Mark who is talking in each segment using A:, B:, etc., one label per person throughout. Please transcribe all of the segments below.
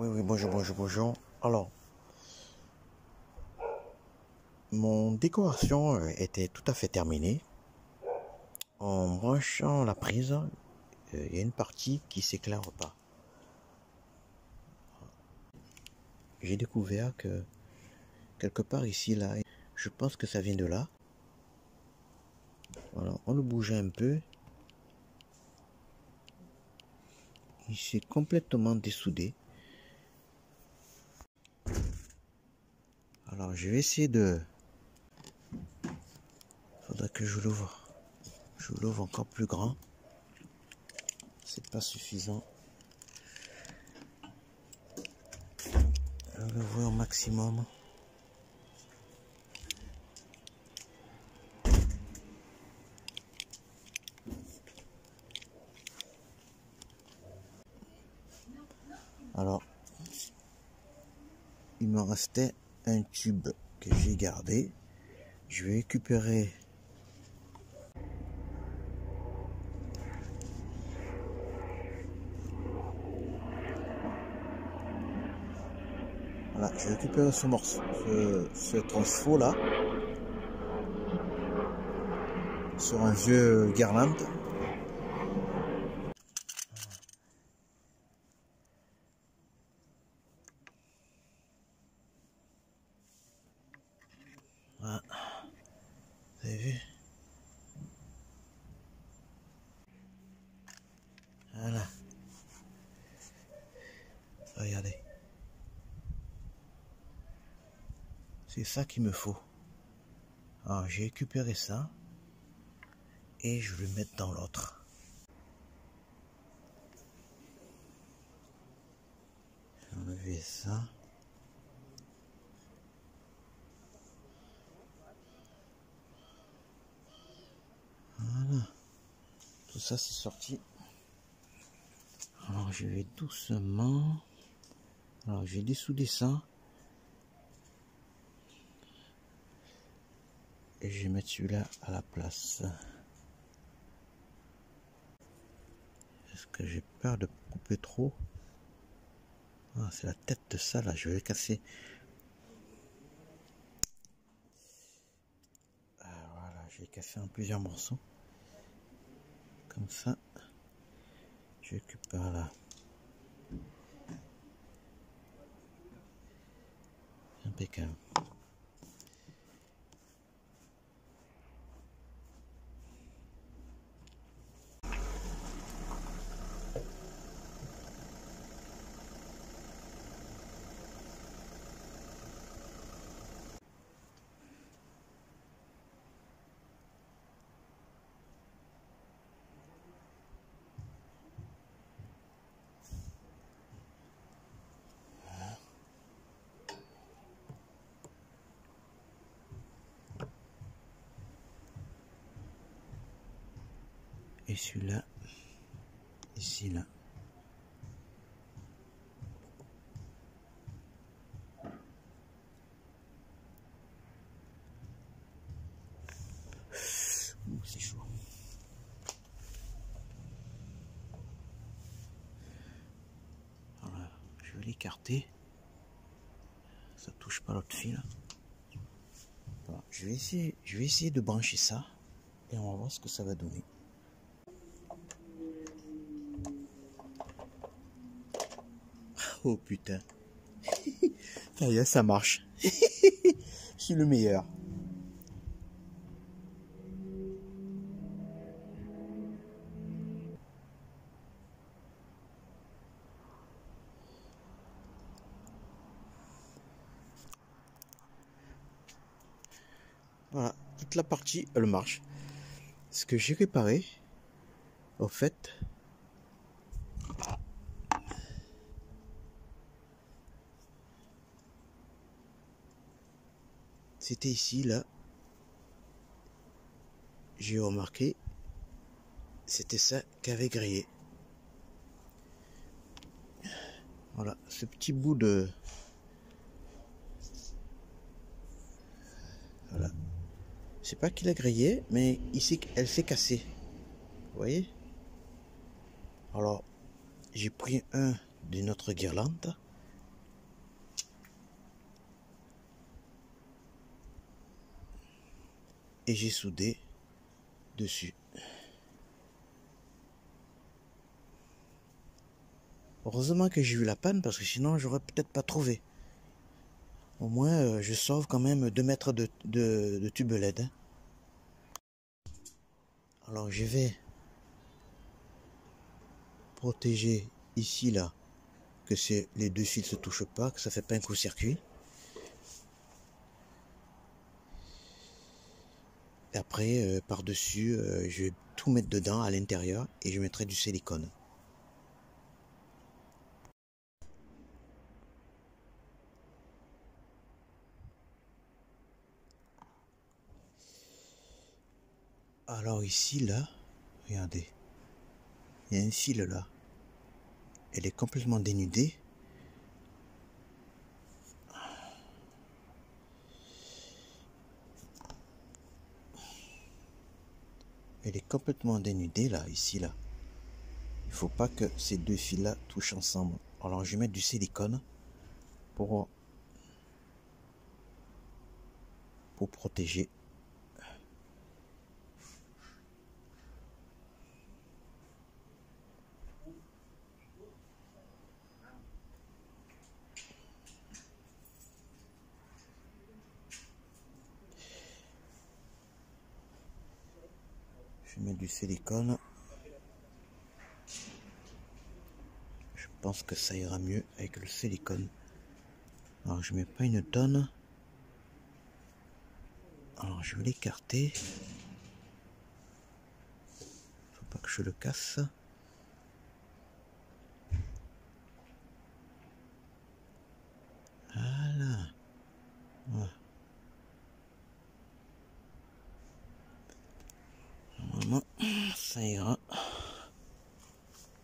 A: Oui, bonjour. Alors, mon décoration était tout à fait terminée. En branchant la prise, il y a une partie qui s'éclaire pas. J'ai découvert que quelque part ici, là, je pense que ça vient de là. Voilà, on le bougeait un peu. Il s'est complètement dessoudé. Alors, je vais essayer de... Faudrait que je l'ouvre. Je l'ouvre encore plus grand. C'est pas suffisant. Je vais l'ouvrir au maximum. Alors, il me restait un tube que j'ai gardé. Je vais récupérer voilà, je récupère ce morceau, ce transfo là sur un vieux guirlande. Voilà. Vous avez vu? Voilà. Regardez. C'est ça qu'il me faut. Alors j'ai récupéré ça et je vais le mettre dans l'autre. Je vais enlever ça. Voilà. Tout ça c'est sorti. Alors je vais doucement. Alors j'ai dessoudé ça. Et je vais mettre celui-là à la place. Est-ce que j'ai peur de couper trop? Ah, c'est la tête de ça là, je vais casser. Ah, voilà, je vais casser en plusieurs morceaux. Comme ça, je récupère là. Impeccable. Et celui-là, ici là. C'est chaud. Voilà, je vais l'écarter. Ça touche pas l'autre fil. Voilà, je vais essayer de brancher ça et on va voir ce que ça va donner. Oh putain. Ça y est, ça marche. Je suis le meilleur. Voilà, toute la partie, elle marche. Ce que j'ai réparé, au fait, c'était ici, là. J'ai remarqué, c'était ça qu'avait grillé. Voilà, ce petit bout de... Voilà. C'est pas qu'il a grillé, mais ici, elle s'est cassée. Vous voyez? Alors, j'ai pris un d'une autre guirlande et j'ai soudé dessus. Heureusement que j'ai eu la panne parce que sinon j'aurais peut-être pas trouvé. Au moins je sauve quand même 2 mètres de tube LED. Hein. Alors je vais protéger ici là que les 2 fils se touchent pas, que ça fait pas un court-circuit. Et après par-dessus je vais tout mettre dedans à l'intérieur et je mettrai du silicone. Alors ici là, regardez, il y a un fil là. Elle est complètement dénudée. Elle est complètement dénudée là, ici là. Il faut pas que ces 2 fils là touchent ensemble. Alors je vais mettre du silicone pour protéger. Je vais mettre du silicone. Je pense que ça ira mieux avec le silicone. Alors je mets pas une tonne. Alors je vais l'écarter. Faut pas que je le casse. Voilà. Voilà. Normalement, ça ira.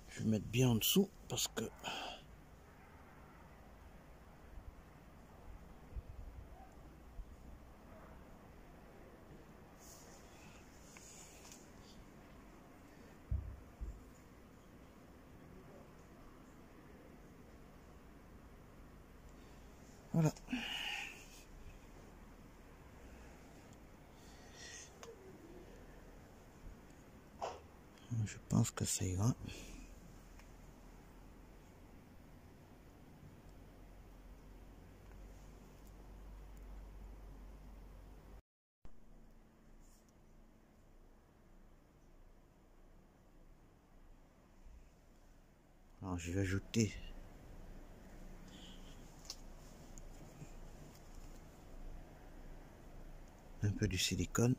A: Je vais mettre bien en dessous parce que voilà. Je pense que ça ira. Alors je vais ajouter un peu du silicone.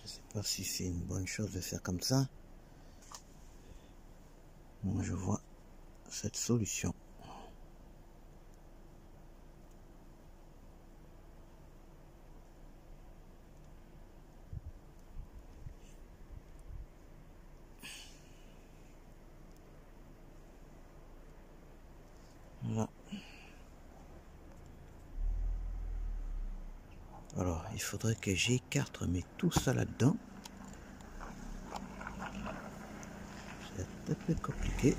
A: Je sais pas si c'est une bonne chose de faire comme ça. Moi je vois cette solution. Voilà. Alors il faudrait que j'écarte mais tout ça là-dedans. C'est un peu compliqué.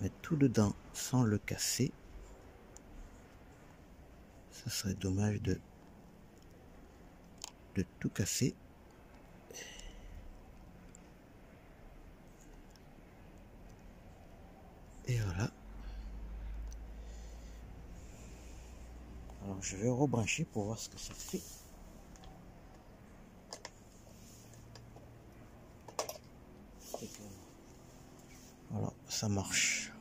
A: Mettre tout dedans sans le casser. Ça serait dommage de tout casser. Et voilà. Alors je vais rebrancher pour voir ce que ça fait. Voilà, ça marche.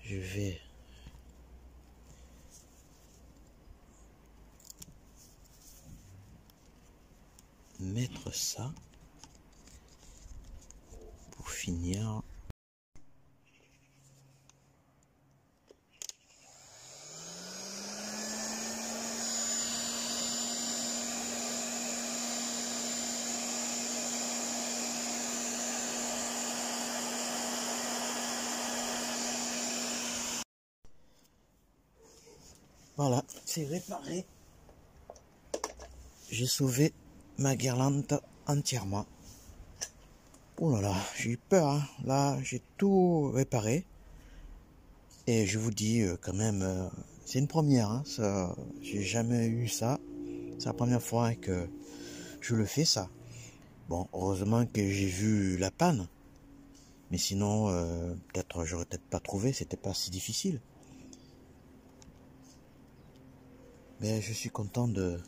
A: Je vais mettre ça pour finir. Voilà, c'est réparé. J'ai sauvé ma guirlande entièrement. Oh là là, j'ai eu peur, hein. Là, j'ai tout réparé. Et je vous dis quand même, c'est une première, hein. Ça, j'ai jamais eu ça. C'est la première fois que je le fais, ça. Bon, heureusement que j'ai vu la panne. Mais sinon, j'aurais peut-être pas trouvé, c'était pas si difficile. Mais je suis content de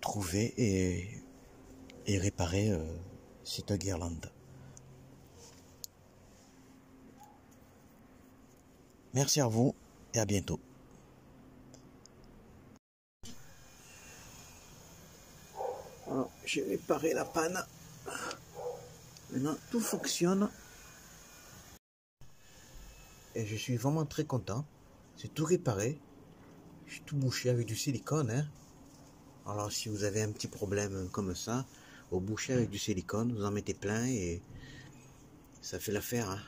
A: trouver et réparer cette guirlande. Merci à vous et à bientôt. Alors, j'ai réparé la panne. Maintenant, tout fonctionne. Et je suis vraiment très content. C'est tout réparé. J'ai tout bouché avec du silicone, hein. Alors si vous avez un petit problème comme ça, vous bouchez avec du silicone, vous en mettez plein et ça fait l'affaire, hein.